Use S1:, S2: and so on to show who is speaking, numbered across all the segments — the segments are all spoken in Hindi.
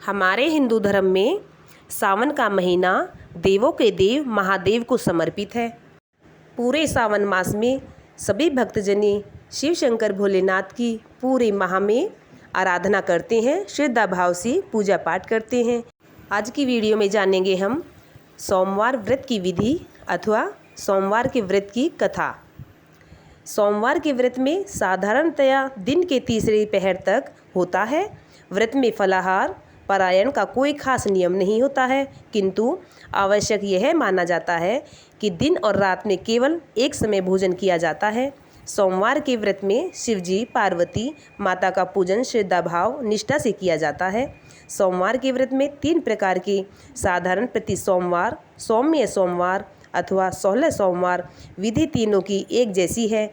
S1: हमारे हिंदू धर्म में सावन का महीना देवों के देव महादेव को समर्पित है। पूरे सावन मास में सभी भक्तजनी शिव शंकर भोलेनाथ की पूरे माह में आराधना करते हैं, श्रद्धा भाव से पूजा पाठ करते हैं। आज की वीडियो में जानेंगे हम सोमवार व्रत की विधि अथवा सोमवार के व्रत की कथा। सोमवार के व्रत में साधारणतया दिन के तीसरे पहर तक होता है। व्रत में फलाहार पारायण का कोई खास नियम नहीं होता है, किंतु आवश्यक यह माना जाता है कि दिन और रात में केवल एक समय भोजन किया जाता है। सोमवार के व्रत में शिवजी पार्वती माता का पूजन श्रद्धा भाव निष्ठा से किया जाता है। सोमवार के व्रत में 3 प्रकार के साधारण प्रति सोमवार, सौम्य सोमवार अथवा 16 सोमवार विधि तीनों की एक जैसी है।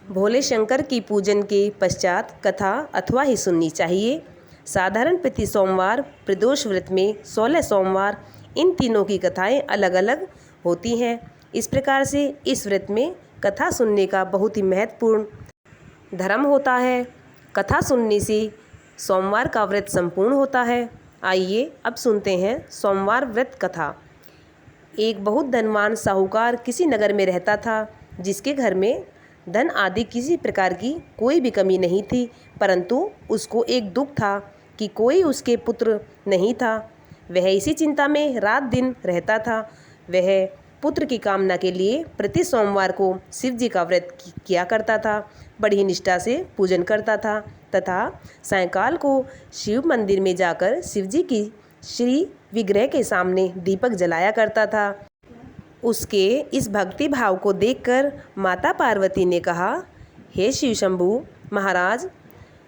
S1: भोले शंकर की पूजन के पश्चात कथा अथवा ही सुननी चाहिए। साधारण प्रति सोमवार, प्रदोष व्रत में 16 सोमवार, इन तीनों की कथाएं अलग अलग होती हैं। इस प्रकार से इस व्रत में कथा सुनने का बहुत ही महत्वपूर्ण धर्म होता है। कथा सुनने से सोमवार का व्रत संपूर्ण होता है। आइए अब सुनते हैं सोमवार व्रत कथा। एक बहुत धनवान साहूकार किसी नगर में रहता था, जिसके घर में धन आदि किसी प्रकार की कोई भी कमी नहीं थी, परंतु उसको एक दुख था कि कोई उसके पुत्र नहीं था। वह इसी चिंता में रात दिन रहता था। वह पुत्र की कामना के लिए प्रति सोमवार को शिव जी का व्रत किया करता था, बड़ी निष्ठा से पूजन करता था तथा सायंकाल को शिव मंदिर में जाकर शिव जी की श्री विग्रह के सामने दीपक जलाया करता था। उसके इस भक्ति भाव को देखकर माता पार्वती ने कहा, हे शिव शंभु महाराज,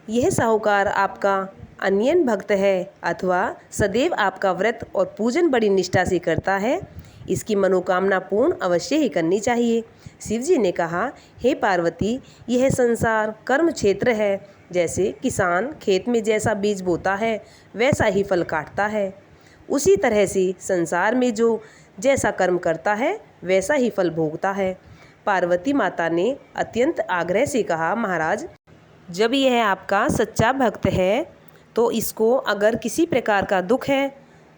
S1: यह साहूकार आपका अनन्य भक्त है अथवा सदैव आपका व्रत और पूजन बड़ी निष्ठा से करता है। इसकी मनोकामना पूर्ण अवश्य ही करनी चाहिए। शिव जी ने कहा, हे पार्वती, यह संसार कर्म क्षेत्र है। जैसे किसान खेत में जैसा बीज बोता है वैसा ही फल काटता है, उसी तरह से संसार में जो जैसा कर्म करता है वैसा ही फल भोगता है। पार्वती माता ने अत्यंत आग्रह से कहा, महाराज, जब यह आपका सच्चा भक्त है तो इसको अगर किसी प्रकार का दुख है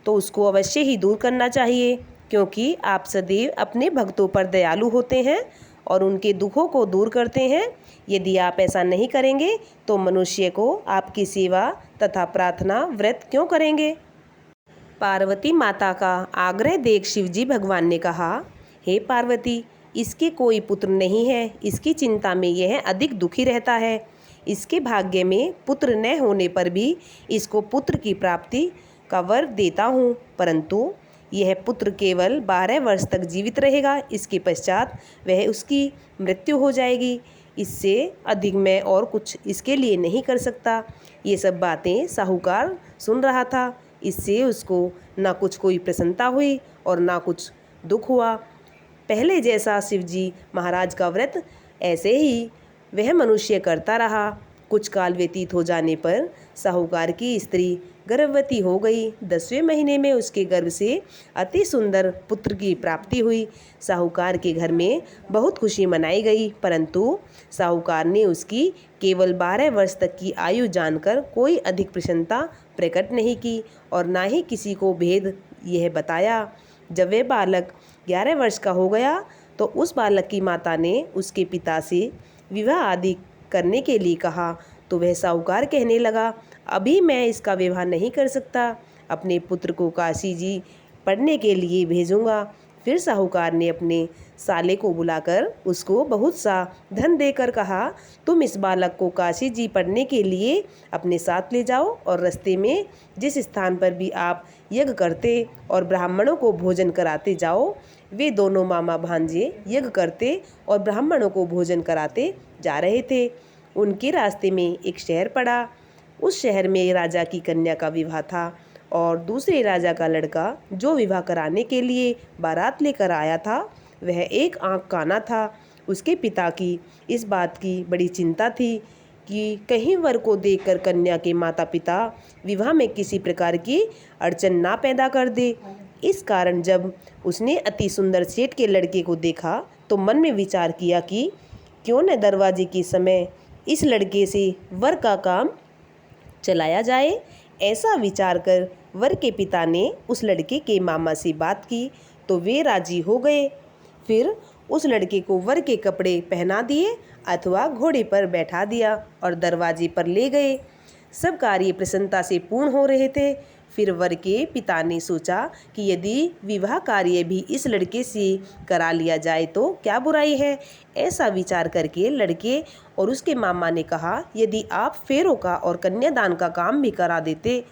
S1: तो उसको अवश्य ही दूर करना चाहिए, क्योंकि आप सदैव अपने भक्तों पर दयालु होते हैं और उनके दुखों को दूर करते हैं। यदि आप ऐसा नहीं करेंगे तो मनुष्य को आपकी सेवा तथा प्रार्थना व्रत क्यों करेंगे। पार्वती माता का आग्रह देख शिवजी भगवान ने कहा, हे पार्वती, इसके कोई पुत्र नहीं है। इसकी चिंता में यह अधिक दुखी रहता है। इसके भाग्य में पुत्र न होने पर भी इसको पुत्र की प्राप्ति का वर देता हूँ, परंतु यह पुत्र केवल 12 वर्ष तक जीवित रहेगा। इसके पश्चात वह उसकी मृत्यु हो जाएगी। इससे अधिक मैं और कुछ इसके लिए नहीं कर सकता। ये सब बातें साहूकार सुन रहा था। इससे उसको ना कुछ कोई प्रसन्नता हुई और ना कुछ दुख हुआ। पहले जैसा शिवजी महाराज का व्रत ऐसे ही वह मनुष्य करता रहा। कुछ काल व्यतीत हो जाने पर साहूकार की स्त्री गर्भवती हो गई। 10वें महीने में उसके गर्भ से अति सुंदर पुत्र की प्राप्ति हुई। साहूकार के घर में बहुत खुशी मनाई गई, परंतु साहूकार ने उसकी केवल 12 वर्ष तक की आयु जानकर कोई अधिक प्रसन्नता प्रकट नहीं की और ना ही किसी को भेद यह बताया। जब वह बालक 11 वर्ष का हो गया तो उस बालक की माता ने उसके पिता से विवाह आदि करने के लिए कहा, तो वह साहूकार कहने लगा, अभी मैं इसका विवाह नहीं कर सकता, अपने पुत्र को काशी जी पढ़ने के लिए भेजूंगा। फिर साहूकार ने अपने साले को बुलाकर उसको बहुत सा धन देकर कहा, तुम इस बालक को काशी जी पढ़ने के लिए अपने साथ ले जाओ और रास्ते में जिस स्थान पर भी आप यज्ञ करते और ब्राह्मणों को भोजन कराते जाओ। वे दोनों मामा भांजे यज्ञ करते और ब्राह्मणों को भोजन कराते जा रहे थे। उनके रास्ते में एक शहर पड़ा। उस शहर में राजा की कन्या का विवाह था और दूसरे राजा का लड़का जो विवाह कराने के लिए बारात लेकर आया था वह एक आंख काना था। उसके पिता की इस बात की बड़ी चिंता थी कि कहीं वर को देखकर कन्या के माता पिता विवाह में किसी प्रकार की अड़चन ना पैदा कर दे। इस कारण जब उसने अति सुंदर सेठ के लड़के को देखा तो मन में विचार किया कि क्यों न दरवाजे के समय इस लड़के से वर का काम चलाया जाए। ऐसा विचार कर वर के पिता ने उस लड़के के मामा से बात की तो वे राजी हो गए। फिर उस लड़के को वर के कपड़े पहना दिए अथवा घोड़े पर बैठा दिया और दरवाजे पर ले गए। सब कार्य प्रसन्नता से पूर्ण हो रहे थे। फिर वर के पिता ने सोचा कि यदि विवाह कार्य भी इस लड़के से करा लिया जाए तो क्या बुराई है। ऐसा विचार करके लड़के और उसके मामा ने कहा, यदि आप फेरों का और कन्यादान का काम भी करा देते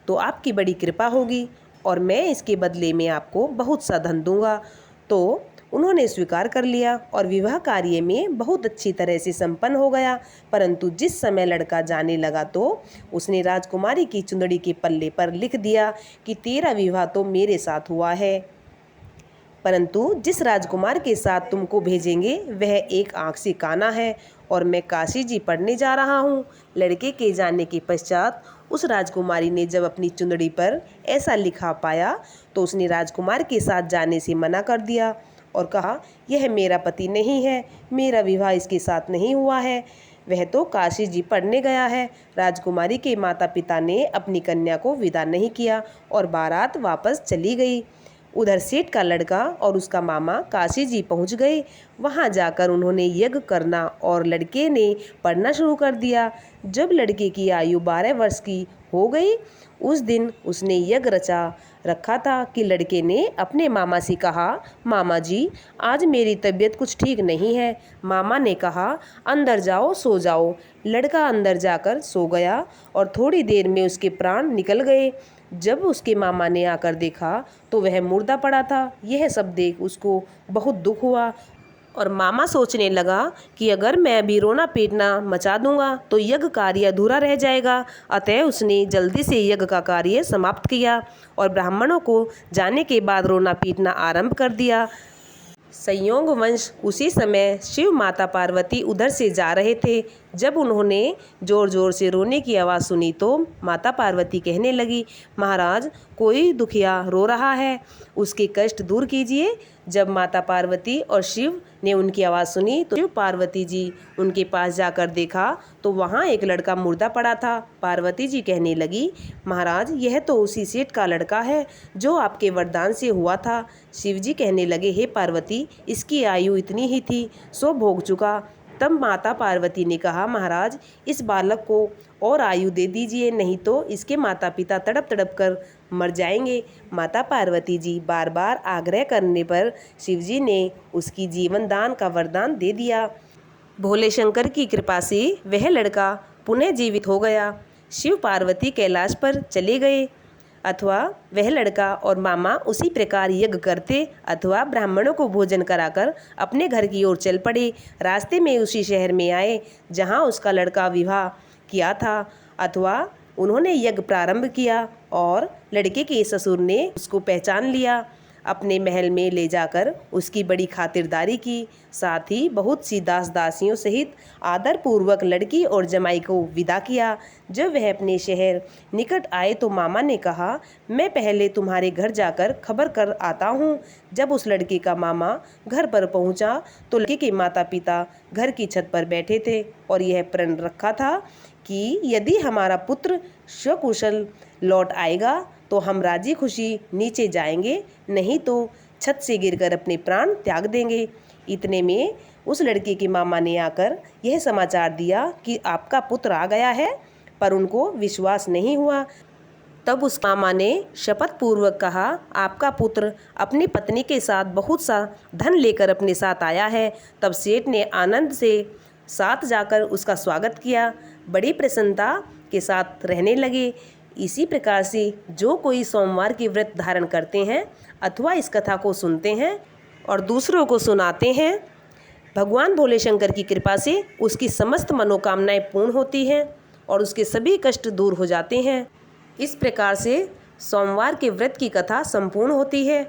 S1: तो आपकी बड़ी कृपा होगी और मैं इसके बदले में आपको बहुत सा धन दूंगा। तो उन्होंने स्वीकार कर लिया और विवाह कार्य में बहुत अच्छी तरह से संपन्न हो गया। परंतु जिस समय लड़का जाने लगा तो उसने राजकुमारी की चुंदड़ी के पल्ले पर लिख दिया कि तेरा विवाह तो मेरे साथ हुआ है, परंतु जिस राजकुमार के साथ तुमको भेजेंगे वह एक आँख से काना है और मैं काशी जी पढ़ने जा रहा हूँ। लड़के के जाने के पश्चात उस राजकुमारी ने जब अपनी चुंदड़ी पर ऐसा लिखा पाया तो उसने राजकुमार के साथ जाने से मना कर दिया और कहा, यह मेरा पति नहीं है, मेरा विवाह इसके साथ नहीं हुआ है, वह तो काशी जी पढ़ने गया है। राजकुमारी के माता पिता ने अपनी कन्या को विदा नहीं किया और बारात वापस चली गई। उधर सेठ का लड़का और उसका मामा काशी जी पहुंच गए। वहां जाकर उन्होंने यज्ञ करना और लड़के ने पढ़ना शुरू कर दिया। जब लड़के की आयु 12 वर्ष की हो गई उस दिन उसने यज्ञ रचा रखा था कि लड़के ने अपने मामा से कहा, मामा जी आज मेरी तबीयत कुछ ठीक नहीं है। मामा ने कहा, अंदर जाओ सो जाओ। लड़का अंदर जाकर सो गया और थोड़ी देर में उसके प्राण निकल गए। जब उसके मामा ने आकर देखा तो वह मुर्दा पड़ा था। यह सब देख उसको बहुत दुख हुआ और मामा सोचने लगा कि अगर मैं अभी रोना पीटना मचा दूंगा तो यज्ञ कार्य अधूरा रह जाएगा। अतः उसने जल्दी से यज्ञ का कार्य समाप्त किया और ब्राह्मणों को जाने के बाद रोना पीटना आरंभ कर दिया। संयोग वंश उसी समय शिव माता पार्वती उधर से जा रहे थे। जब उन्होंने जोर जोर से रोने की आवाज़ सुनी तो माता पार्वती कहने लगी, महाराज कोई दुखिया रो रहा है, उसके कष्ट दूर कीजिए। जब माता पार्वती और शिव ने उनकी आवाज़ सुनी तो शिव पार्वती जी उनके पास जाकर देखा तो वहाँ एक लड़का मुर्दा पड़ा था। पार्वती जी कहने लगी, महाराज यह तो उसी सेठ का लड़का है जो आपके वरदान से हुआ था। शिव जी कहने लगे, हे पार्वती इसकी आयु इतनी ही थी, सो भोग चुका। तब माता पार्वती ने कहा, महाराज इस बालक को और आयु दे दीजिए, नहीं तो इसके माता पिता तड़प तड़प कर मर जाएंगे। माता पार्वती जी बार बार आग्रह करने पर शिवजी ने उसकी जीवन दान का वरदान दे दिया। भोले शंकर की कृपा से वह लड़का पुनः जीवित हो गया। शिव पार्वती कैलाश पर चले गए अथवा वह लड़का और मामा उसी प्रकार यज्ञ करते अथवा ब्राह्मणों को भोजन कराकर अपने घर की ओर चल पड़े। रास्ते में उसी शहर में आए जहाँ उसका लड़का विवाह किया था अथवा उन्होंने यज्ञ प्रारंभ किया और लड़के के ससुर ने उसको पहचान लिया। अपने महल में ले जाकर उसकी बड़ी खातिरदारी की, साथ ही बहुत सी दास दासियों सहित आदरपूर्वक लड़की और जमाई को विदा किया। जब वह अपने शहर निकट आए तो मामा ने कहा, मैं पहले तुम्हारे घर जाकर खबर कर आता हूँ। जब उस लड़के का मामा घर पर पहुँचा तो लड़के के माता पिता घर की छत पर बैठे थे और यह प्रण रखा था कि यदि हमारा पुत्र सकुशल लौट आएगा तो हम राजी खुशी नीचे जाएंगे, नहीं तो छत से गिरकर अपने प्राण त्याग देंगे। इतने में उस लड़के के मामा ने आकर यह समाचार दिया कि आपका पुत्र आ गया है, पर उनको विश्वास नहीं हुआ। तब उस मामा ने शपथ पूर्वक कहा, आपका पुत्र अपनी पत्नी के साथ बहुत सा धन लेकर अपने साथ आया है। तब सेठ ने आनंद से साथ जाकर उसका स्वागत किया, बड़ी प्रसन्नता के साथ रहने लगे। इसी प्रकार से जो कोई सोमवार के व्रत धारण करते हैं अथवा इस कथा को सुनते हैं और दूसरों को सुनाते हैं, भगवान भोले शंकर की कृपा से उसकी समस्त मनोकामनाएं पूर्ण होती हैं और उसके सभी कष्ट दूर हो जाते हैं। इस प्रकार से सोमवार के व्रत की कथा संपूर्ण होती है।